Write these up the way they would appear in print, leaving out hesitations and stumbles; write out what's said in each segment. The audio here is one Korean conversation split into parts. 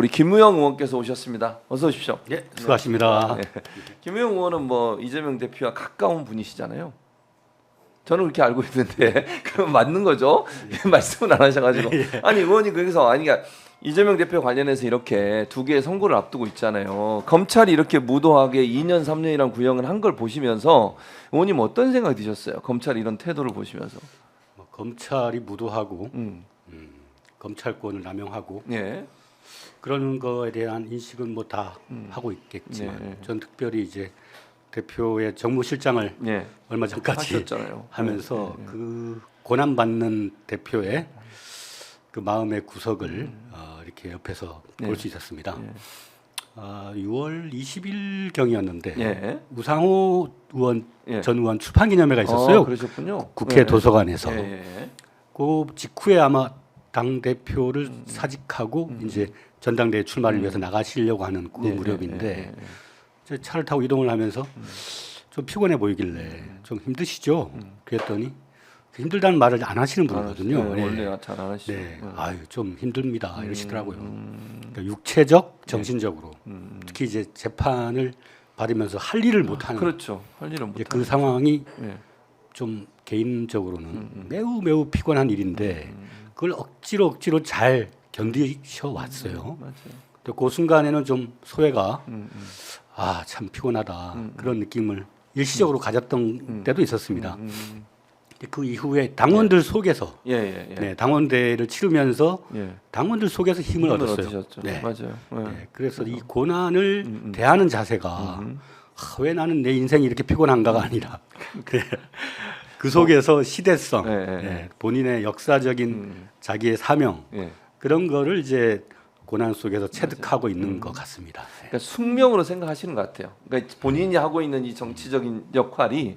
우리 김우영 의원께서 오셨습니다. 어서 오십시오. 예, 수고하십니다. 네. 김우영 의원은 뭐 이재명 대표와 가까운 분이시잖아요. 저는 그렇게 알고 있는데 그럼 맞는 거죠? 말씀은 안 하셔가지고 아니 의원님 거기서 아니 그러니까 이재명 대표 관련해서 이렇게 두 개의 선거를 앞두고 있잖아요. 검찰이 이렇게 무도하게 2년 3년이란 구형을 한 걸 보시면서 의원님 어떤 생각이 드셨어요? 검찰이 이런 태도를 보시면서. 검찰이 무도하고 검찰권을 남용하고 예. 그런 거에 대한 인식은 뭐 다 하고 있겠지만 전 특별히 이제 대표의 정무실장을 예. 얼마 전까지 하셨잖아요. 하면서 그 고난 받는 대표의 그 마음의 구석을 이렇게 옆에서 볼 수 있었습니다. 6월 20일 경이었는데 우상호 의원 전 의원 출판기념회가 있었어요. 그러셨군요. 국회 도서관에서. 예. 그 직후에 아마 당 대표를 사직하고 이제 전당대회 출마를 위해서 나가시려고 하는 그 무렵인데 제 차를 타고 이동을 하면서 좀 피곤해 보이길래 좀 힘드시죠? 그랬더니 힘들다는 말을 안 하시는 분이거든요. 원래 잘 안 하시죠. 네, 아유 좀 힘듭니다 이러시더라고요. 그러니까 육체적, 정신적으로 특히 이제 재판을 받으면서 할 일을 못 하는. 그렇죠. 할 일은 못. 그 상황이 좀 개인적으로는 매우 피곤한 일인데 그걸 억지로 잘 견디셔 왔어요. 맞아요. 그 순간에는 좀 소외가 아 참 피곤하다 그런 느낌을 일시적으로 가졌던 때도 있었습니다. 그 이후에 당원들 속에서 네, 당원대회를 치르면서 당원들 속에서 힘을 얻었어요. 네. 맞아요. 네, 그래서 이 고난을 대하는 자세가 왜 나는 내 인생이 이렇게 피곤한가가 아니라 그 속에서 시대성, 본인의 역사적인 자기의 사명 그런 거를 이제 고난 속에서 체득하고 있는 것 같습니다. 그러니까 숙명으로 생각하시는 것 같아요. 그러니까 본인이 하고 있는 이 정치적인 역할이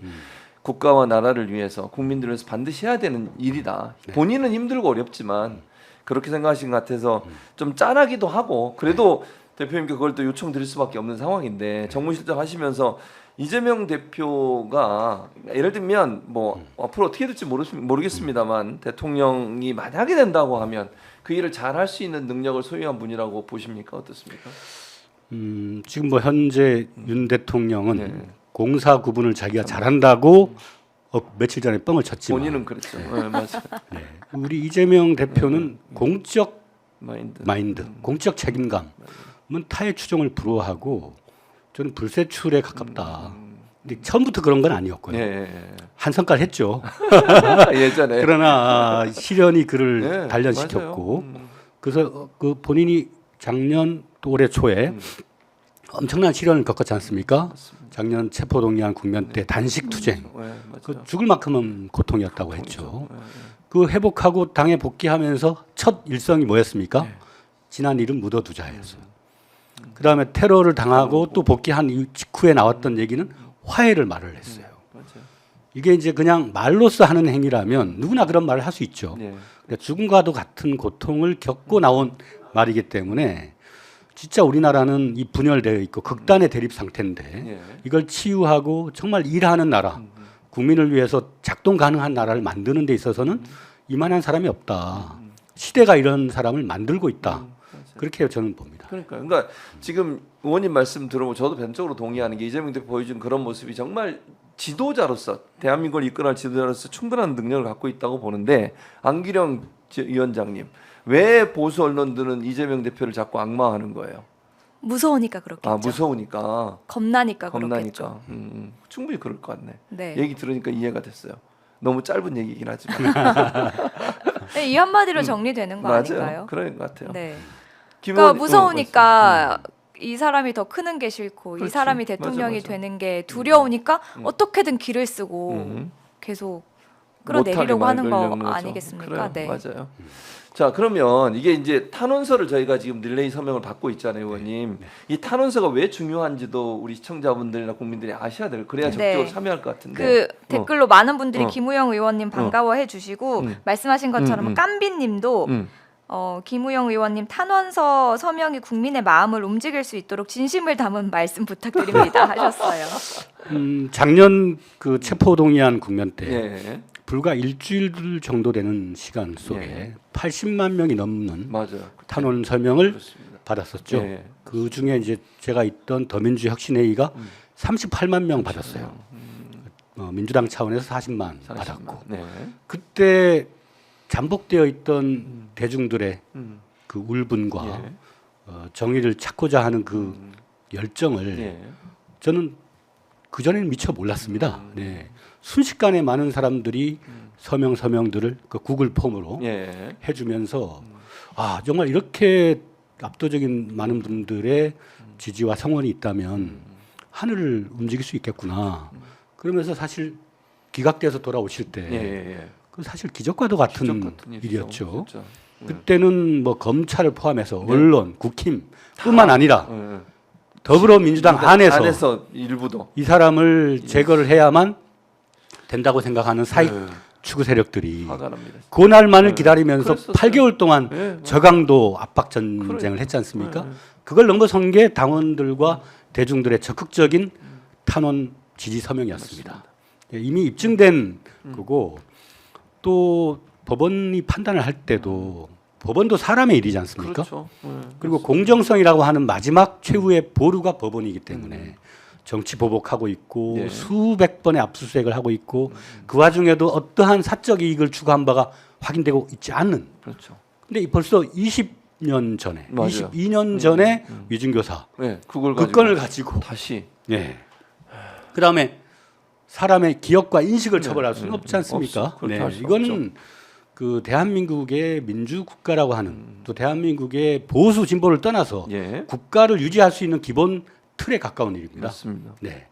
국가와 나라를 위해서 국민들을 위해서 반드시 해야 되는 일이다. 본인은 힘들고 어렵지만 그렇게 생각하시는 것 같아서 좀 짠하기도 하고 그래도 대표님께 그걸 또 요청드릴 수밖에 없는 상황인데 정무실장 하시면서 이재명 대표가 예를 들면 뭐 앞으로 어떻게 될지 모르겠습니다만 대통령이 만약에 된다고 하면 그 일을 잘 할 수 있는 능력을 소유한 분이라고 보십니까? 어떻습니까? 지금 뭐 현재 윤 대통령은 공사 구분을 자기가 잘한다고 며칠 전에 뻥을 쳤지만 본인은 그랬죠. 네, 맞아요. 우리 이재명 대표는 공적 마인드, 공적 책임감은 타의 추종을 불허하고 저는 불세출에 가깝다. 근데 처음부터 그런 건 아니었고요. 한 성깔 했죠. 예전에. 그러나 시련이 그를 단련시켰고 그래서 그 본인이 작년 또 올해 초에 엄청난 시련을 겪었지 않습니까? 작년 체포동의안 국면 때 단식 투쟁. 그 죽을 만큼은 고통이었다고 했죠. 그 회복하고 당에 복귀하면서 첫 일성이 뭐였습니까? 지난 일은 묻어두자였어요. 그다음에 테러를 당하고 또 복귀한 직후에 나왔던 얘기는 화해를 말을 했어요. 이게 이제 그냥 말로써 하는 행위라면 누구나 그런 말을 할 수 있죠. 그러니까 죽음과도 같은 고통을 겪고 나온 말이기 때문에 진짜 우리나라는 이 분열되어 있고 극단의 대립 상태인데 이걸 치유하고 정말 일하는 나라, 국민을 위해서 작동 가능한 나라를 만드는 데 있어서는 이만한 사람이 없다. 시대가 이런 사람을 만들고 있다. 그렇게 저는 봅니다. 그러니까 지금 의원님 말씀 들어보고 저도 변적으로 동의하는 게 이재명 대표 보여준 그런 모습이 정말 지도자로서 대한민국을 이끌어갈 지도자로서 충분한 능력을 갖고 있다고 보는데 안기령 위원장님 왜 보수 언론들은 이재명 대표를 자꾸 악마하는 거예요? 무서우니까 그렇겠죠. 아 무서우니까. 겁나니까 그렇겠죠. 충분히 그럴 것 같네. 네. 얘기 들으니까 이해가 됐어요. 너무 짧은 얘기긴 하지만. 네, 이 한마디로 정리되는 거 맞아요. 아닌가요? 그런 것 같아요. 네. 김의원, 그러니까 무서우니까 이 사람이 더 크는 게 싫고 그렇지. 이 사람이 대통령이 맞아. 되는 게 두려우니까 어떻게든 길을 쓰고 계속 끌어내리려고 하는 거 아니겠습니까? 그래요. 네. 맞아요. 자 그러면 이게 이제 탄원서를 저희가 지금 릴레이 서명을 받고 있잖아요, 의원님. 이 탄원서가 왜 중요한지도 우리 시청자분들이나 국민들이 아셔야 될. 그래야 적극적으로 참여할 것 같은데. 그 댓글로 많은 분들이 김우영 의원님 반가워해 주시고 말씀하신 것처럼 깜비님도 김우영 의원님 탄원서 서명이 국민의 마음을 움직일 수 있도록 진심을 담은 말씀 부탁드립니다 하셨어요. 작년 그 체포동의안 국면 때 불과 일주일 정도 되는 시간 속에 80만 명이 넘는 맞아요. 탄원 서명을 그렇습니다. 받았었죠. 예. 그 중에 이제 제가 있던 더민주혁신회의가 38만 명 받았어요. 민주당 차원에서 40만 받았고 네. 그때 잠복되어 있던 대중들의 그 울분과 예. 정의를 찾고자 하는 그 열정을 예. 저는 그 전에는 미처 몰랐습니다. 네. 순식간에 많은 사람들이 서명들을 그 구글 폼으로 예. 해주면서 아 정말 이렇게 압도적인 많은 분들의 지지와 성원이 있다면 하늘을 움직일 수 있겠구나. 그러면서 사실 기각돼서 돌아오실 때 예. 그 사실 기적과도 같은 기적 같은 일이죠, 일이었죠. 진짜. 그때는 뭐 검찰을 포함해서 네. 언론, 국힘뿐만 아니라 예. 더불어민주당 안에서 일부도 이 사람을 제거를 해야만 된다고 생각하는 사익 예. 추구 세력들이 화가 납니다. 그날만을 네. 기다리면서 그랬었어요. 8개월 동안 예, 맞아요. 저강도 압박 전쟁을 했지 않습니까? 그걸 넘어선 게 당원들과 대중들의 적극적인 탄원 지지 서명이었습니다. 예, 이미 입증된 거고 또 법원이 판단을 할 때도 법원도 사람의 일이지 않습니까? 그렇죠. 예. 그리고 공정성이라고 하는 마지막 최후의 보루가 법원이기 때문에 정치 보복하고 있고 네. 수백 번의 압수수색을 하고 있고 그 와중에도 어떠한 사적 이익을 추구한 바가 확인되고 있지 않는. 그렇죠. 근데 벌써 20년 전에, 맞아요. 22년 전에 위증교사 예. 그걸 그 가지고 건을 가지고 다시 네. 그다음에 사람의 기억과 인식을 네. 처벌할 수는 없지 않습니까? 없어. 그렇게 할수 이거는 그 대한민국의 민주 국가라고 하는 또 대한민국의 보수 진보를 떠나서 예. 국가를 유지할 수 있는 기본 틀에 가까운 일입니다. 맞습니다. 네.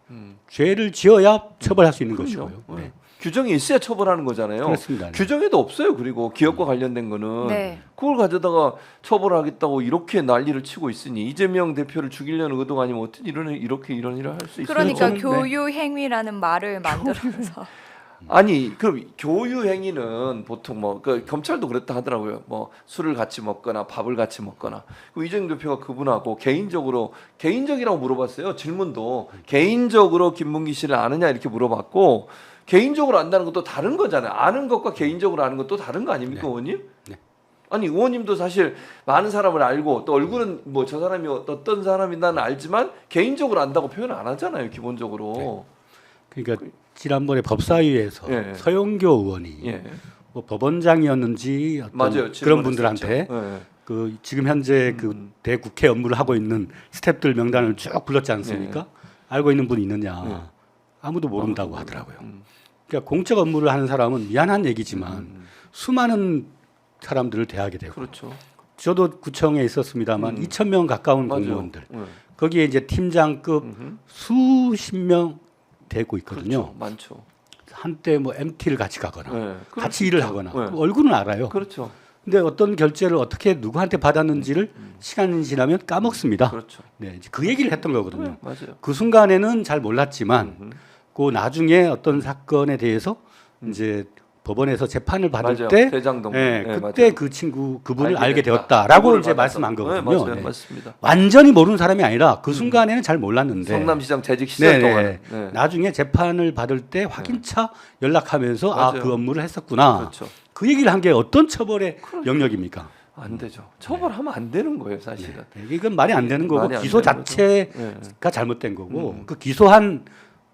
죄를 지어야 처벌할 수 있는 그럼요. 것이고요. 네. 규정이 있어야 처벌하는 거잖아요. 그렇습니다. 네. 규정에도 없어요. 그리고 기업과 관련된 거는 네. 그걸 가져다가 처벌하겠다고 이렇게 난리를 치고 있으니 이재명 대표를 죽이려는 의도가 아니면 어떻게 이런 일을 할 수 있어요? 그러니까 저는, 교유 행위라는 말을 만들어서 아니 그럼 교유 행위는 보통 뭐 그 검찰도 그랬다 하더라고요. 뭐 술을 같이 먹거나 밥을 같이 먹거나 그 이재명 대표가 그분하고 개인적이라고 물어봤어요. 질문도 개인적으로 김문기 씨를 아느냐 이렇게 물어봤고 개인적으로 안다는 것도 다른 거잖아요. 아는 것과 개인적으로 아는 것도 다른 거 아닙니까, 의원님? 네. 아니 의원님도 사실 많은 사람을 알고 또 얼굴은 뭐 저 사람이 어떤 사람이나는 알지만 개인적으로 안다고 표현 안 하잖아요, 기본적으로. 그러니까 지난번에 법사위에서 예. 서영교 의원이 예. 뭐 법원장이었는지 어떤 맞아요. 그런 분들한테 예. 그 지금 현재 그 대국회 업무를 하고 있는 스태프들 명단을 쭉 불렀지 않습니까? 알고 있는 분이 있느냐? 예. 아무도 모른다고 아무도 하더라고요. 음. 그러니까 공적 업무를 하는 사람은 미안한 얘기지만 수많은 사람들을 대하게 되고 그렇죠. 저도 구청에 있었습니다만 2,000명 가까운 맞아요. 공무원들 예. 거기에 이제 팀장급 수십 명 되고 있거든요. 그렇죠. 많죠. 한때 뭐 MT를 같이 가거나 예. 같이 일을 하거나 예. 얼굴은 알아요. 그렇죠. 근데 어떤 결제를 어떻게 누구한테 받았는지를 시간이 지나면 까먹습니다. 그렇죠. 네, 이제 그 얘기를 했던 거거든요. 네, 맞아요. 그 순간에는 잘 몰랐지만 그 나중에 어떤 사건에 대해서 이제 법원에서 재판을 받을 맞아요. 때 대장동. 예, 네, 그때 맞아요. 그 친구 그분을 알게 알게 됐다. 되었다라고 그거를 이제 받아서. 말씀한 거거든요. 네, 맞아요. 네. 맞습니다. 완전히 모르는 사람이 아니라 그 순간에는 잘 몰랐는데 성남시장 재직 시절 네네. 동안. 네. 나중에 재판을 받을 때 확인차 연락하면서 아 맞아요. 그 업무를 했었구나. 그렇죠. 그 얘기를 한 게 어떤 처벌의 영역입니까? 안 되죠. 처벌하면 안 되는 거예요, 사실은. 네, 이건 말이 안 되는 거고 말이 안 기소 되는 거죠. 자체가 잘못된 거고 그 기소한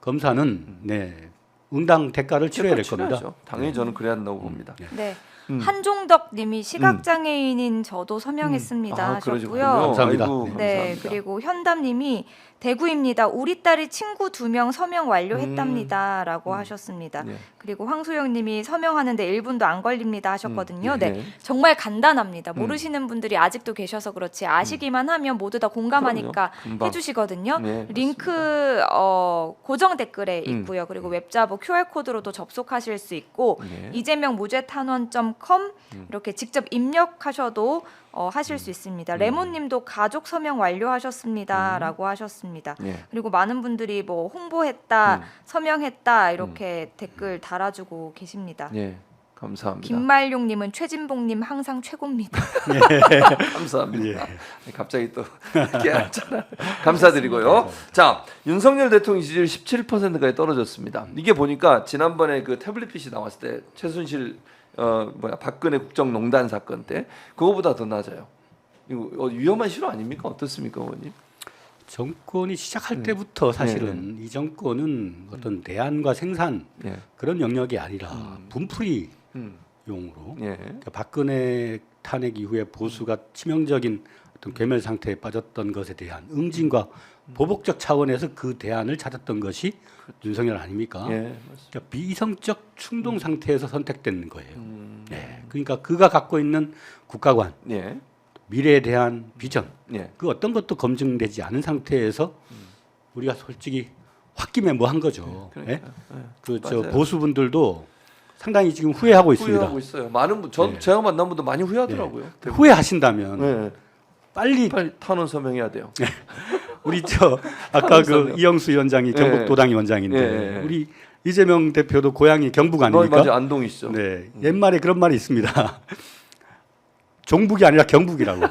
검사는 네, 응당 대가를 치러야 될 겁니다. 치러야죠. 당연히 저는 그래야 한다고 봅니다. 네. 한종덕님이 시각장애인인 저도 서명했습니다 아, 하셨고요. 그러시군요. 감사합니다. 아이고, 네, 감사합니다. 그리고 현담님이 대구입니다. 우리 딸이 친구 2명 서명 완료했답니다라고 하셨습니다. 네. 그리고 황소영님이 서명하는데 1분도 안 걸립니다 하셨거든요. 네. 네, 정말 간단합니다. 모르시는 분들이 아직도 계셔서 그렇지 아시기만 하면 모두 다 공감하니까 그럼요. 금방. 해주시거든요. 네, 링크 고정 댓글에 있고요. 그리고 웹자보 QR 코드로도 접속하실 수 있고 네. 이재명 무죄탄원.com 이렇게 직접 입력하셔도 하실 수 있습니다. 레몬님도 가족 서명 완료하셨습니다라고 하셨습니다. 네. 그리고 많은 분들이 뭐 홍보했다, 서명했다 이렇게 댓글 달아주고 계십니다. 네. 감사합니다. 김말용님은 최진봉님 항상 최고입니다. 감사합니다. 갑자기 또 깨알잖아. 감사드리고요. 자, 윤석열 대통령 지지율 17%까지 떨어졌습니다. 이게 보니까 지난번에 그 태블릿 PC 나왔을 때 최순실 박근혜 국정농단 사건 때 그거보다 더 낮아요. 이거 위험한 실효 아닙니까? 어떻습니까, 의원님? 정권이 시작할 때부터 사실은 이 정권은 어떤 대안과 생산 예. 그런 영역이 아니라 분풀이 용으로 예. 그러니까 박근혜 탄핵 이후에 보수가 치명적인 어떤 괴멸 상태에 빠졌던 것에 대한 응징과 보복적 차원에서 그 대안을 찾았던 것이 윤석열 아닙니까? 예, 맞습니다. 그러니까 비이성적 충동 상태에서 선택된 거예요. 네. 그러니까 그가 갖고 있는 국가관, 예. 미래에 대한 비전, 예. 그 어떤 것도 검증되지 않은 상태에서 우리가 솔직히 홧김에 뭐 한 거죠. 그러니까요. 예? 예. 그저 맞아요. 보수분들도 상당히 지금 후회하고 있습니다. 후회하고 있어요. 많은 분, 전 제가 만난 분도 많이 후회하더라고요. 대부분. 후회하신다면 네. 빨리 빨리 탄원 서명해야 돼요. 우리 저 아까 그 이영수 위원장이 경북도당 위원장인데 예. 우리 이재명 대표도 고향이 경북 아닙니까? 맞아요, 안동이시죠. 네, 옛말에 그런 말이 있습니다. 종북이 아니라 경북이라고.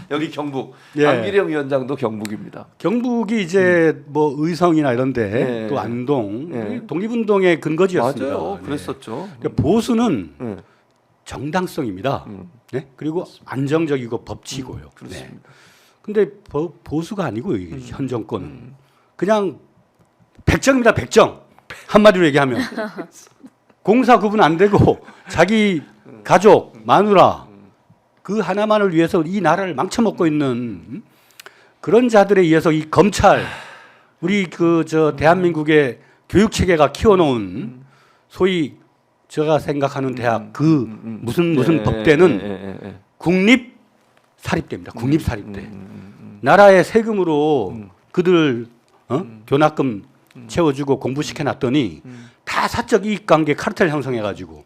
여기 경북 예. 안기령 위원장도 경북입니다. 경북이 이제 뭐 의성이나 이런데 예. 또 안동 예. 독립운동의 근거지였습니다. 맞아요, 네. 그랬었죠. 그러니까 보수는 예. 정당성입니다. 네? 그리고 안정적이고 법치고요. 그렇습니다. 네. 근데 보수가 아니고 현 정권은 그냥 백정입니다. 백정. 한마디로 얘기하면 공사 구분 안 되고 자기 가족, 마누라 그 하나만을 위해서 이 나라를 망쳐먹고 있는 그런 자들에 의해서 이 검찰 우리 그 저 대한민국의 교육 체계가 키워놓은 소위 제가 생각하는 대학 그 무슨 예, 법대는 예. 국립 사립대입니다. 국립 사립대. 나라의 세금으로 그들 교납금 채워주고 공부시켜놨더니 다 사적 이익관계 카르텔 형성해가지고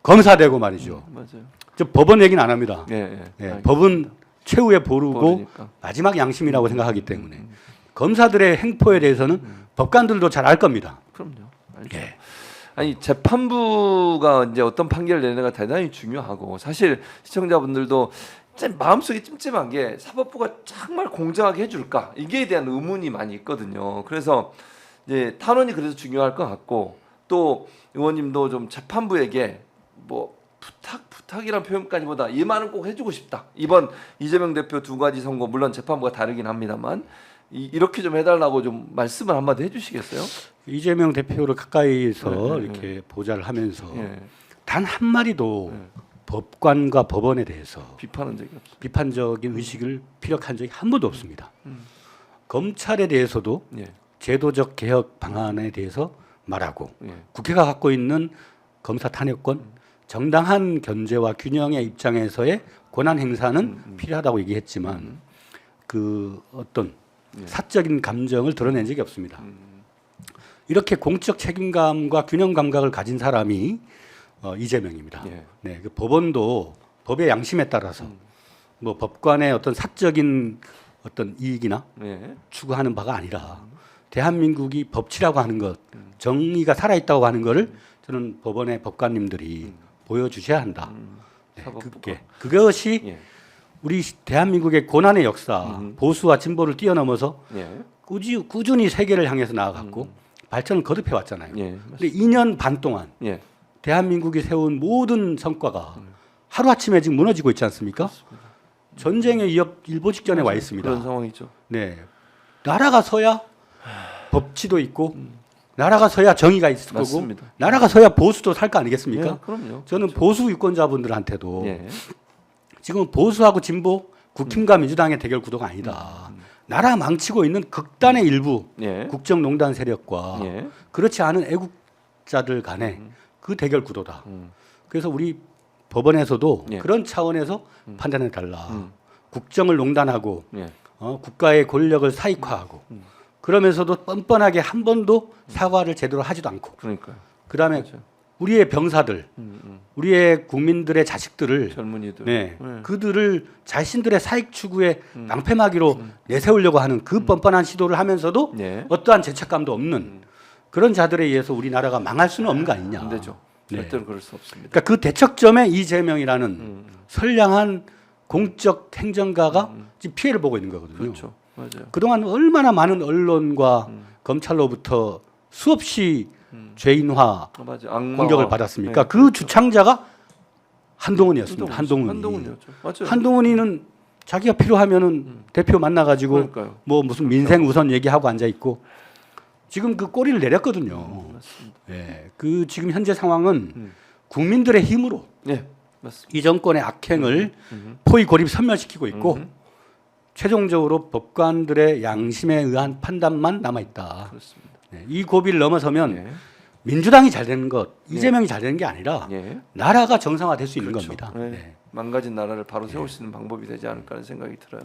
검사되고 말이죠. 맞아요. 저 법원 얘기는 안 합니다. 예, 예, 법은 최후의 보루고 보루니까. 마지막 양심이라고 생각하기 때문에 검사들의 행포에 대해서는 법관들도 잘 알 겁니다. 그럼요. 알죠. 예. 아니 재판부가 이제 어떤 판결을 내는가 대단히 중요하고 사실 시청자분들도 참 마음속에 찜찜한 게 사법부가 정말 공정하게 해줄까 이게에 대한 의문이 많이 있거든요. 그래서 이제 탄원이 그래서 중요할 것 같고 또 의원님도 좀 재판부에게 뭐 부탁이란 표현까지보다 이 말은 꼭 해주고 싶다. 이번 이재명 대표 두 가지 선고 물론 재판부가 다르긴 합니다만 이렇게 좀 해달라고 좀 말씀을 한마디 해주시겠어요? 이재명 대표를 가까이서 이렇게 보좌를 하면서 예. 단 한 마디도 법관과 법원에 대해서 비판한 적이 없어요. 비판적인 의식을 피력한 적이 한 번도 없습니다. 검찰에 대해서도 예. 제도적 개혁 방안에 대해서 말하고 예. 국회가 갖고 있는 검사 탄핵권 정당한 견제와 균형의 입장에서의 권한 행사는 필요하다고 얘기했지만 그 어떤 사적인 감정을 드러낸 적이 없습니다. 이렇게 공적 책임감과 균형 감각을 가진 사람이 이재명입니다. 예. 네, 그 법원도 법의 양심에 따라서 뭐 법관의 어떤 사적인 어떤 이익이나 예. 추구하는 바가 아니라 대한민국이 법치라고 하는 것, 정의가 살아있다고 하는 것을 저는 법원의 법관님들이 보여주셔야 한다. 네, 사법부가. 그것이 예. 우리 대한민국의 고난의 역사, 보수와 진보를 뛰어넘어서 예. 꾸준히 세계를 향해서 나아갔고 발전을 거듭해 왔잖아요. 예. 근데 2년 반 동안 예. 대한민국이 세운 모든 성과가 하루아침에 지금 무너지고 있지 않습니까? 전쟁의 일보 직전에 와 있습니다. 그런 상황이죠. 네, 나라가 서야 법치도 있고 나라가 서야 정의가 있을 맞습니다. 거고 나라가 서야 보수도 살 거 아니겠습니까? 예, 그럼요. 저는 보수 유권자분들한테도 예. 지금 보수하고 진보, 국힘과 민주당의 대결 구도가 아니다. 나라 망치고 있는 극단의 일부 예. 국정농단 세력과 예. 그렇지 않은 애국자들 간의 그 대결 구도다. 그래서 우리 법원에서도 예. 그런 차원에서 판단해 달라. 국정을 농단하고 예. 국가의 권력을 사익화하고 그러면서도 뻔뻔하게 한 번도 사과를 제대로 하지도 않고 그러니까요. 그다음에 그렇죠. 우리의 병사들, 우리의 국민들의 자식들을 젊은이들. 네, 예. 그들을 자신들의 사익 추구에 낭패막이로 내세우려고 하는 그 뻔뻔한 시도를 하면서도 예. 어떠한 죄책감도 없는 그런 자들에 의해서 우리나라가 망할 수는 없는 거 아니냐. 안 되죠. 네. 절대로 그럴 수 없습니다. 그러니까 그 대척점에 이재명이라는 선량한 공적 행정가가 지금 피해를 보고 있는 거거든요. 그렇죠. 맞아요. 그동안 얼마나 많은 언론과 검찰로부터 수없이 죄인화 맞아요. 악마와- 공격을 받았습니까? 네. 그 주창자가 한동훈이었습니다. 한동훈이었죠. 맞아요. 한동훈이는 자기가 필요하면은 대표 만나가지고 그러니까요. 뭐 무슨 민생 우선 얘기하고 앉아 있고 지금 그 꼬리를 내렸거든요. 맞습니다. 예, 그 지금 현재 상황은 국민들의 힘으로 네, 맞습니다. 이 정권의 악행을 포위 고립 섬멸시키고 있고 최종적으로 법관들의 양심에 의한 판단만 남아 있다. 그렇습니다. 네, 이 고비를 넘어서면 예. 민주당이 잘 되는 것, 이재명이 잘 되는 게 아니라 예. 나라가 정상화될 수 있는 그렇죠. 겁니다. 네. 네. 망가진 나라를 바로 세울 수 있는 방법이 되지 않을까 하는 생각이 들어요.